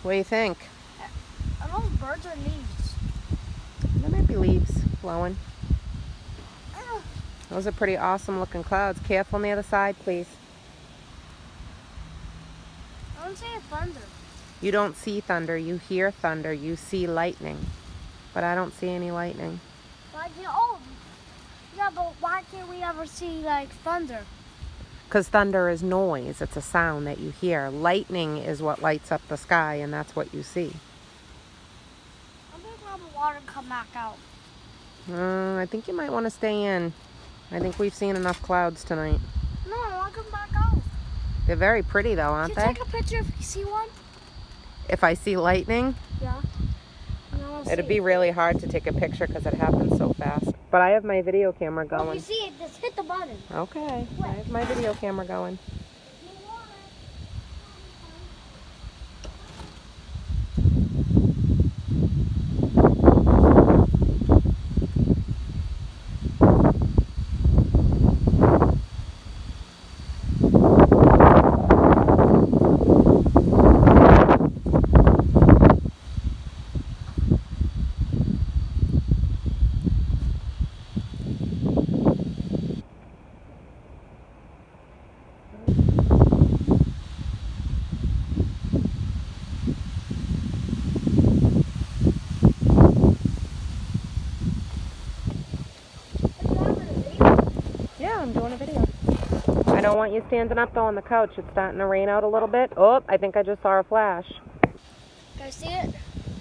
What do you think? Are those birds or leaves? There might be leaves blowing. Ugh. Those are pretty awesome looking clouds. Careful near the side, please. I don't see a thunder. You don't see thunder. You hear thunder. You see lightning. But I don't see any lightning. Why can't, oh, yeah, but why can't we ever see like thunder? Because thunder is noise. It's a sound that you hear. Lightning is what lights up the sky, and that's what you see. I'm gonna have the water come back out. I think you might want to stay in. I think we've seen enough clouds tonight. No, I want to come back out. They're very pretty though, aren't Can you they? take a picture if you see one? If I see lightning, Yeah. it'd be really hard to take a picture because it happens so fast. But I have my video camera Well, if going. you see it, just hit the button. Okay, I have my video camera going. Yeah, I'm doing a video. I don't want you standing up though on the couch. It's starting to rain out a little bit. Oh, I think I just saw a flash. Can I see it?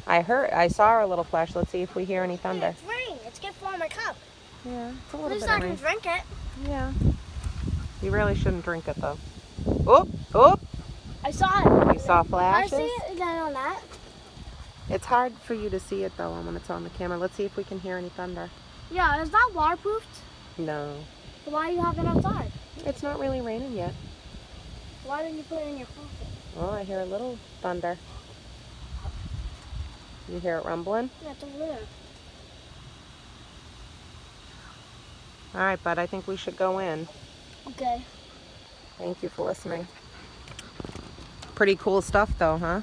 I saw a little flash. Let's see if we hear any thunder. It's raining. It's getting full in my cup. Yeah, it's a At little least bit I of can rain. drink it. Yeah. You really shouldn't drink it though. Oh, oh, I saw it. you saw Can I flashes? see it again on that? It's hard for you to see it though when it's on the camera. Let's see if we can hear any thunder. Yeah, is that waterproofed? No. So why do you have it outside? It's not really raining yet. Why didn't you put it in your pocket? Oh, I hear a little thunder. You hear it rumbling? Yeah, it's over there. All right, bud, I think we should go in. Okay. Thank you for listening. Pretty cool stuff though, huh?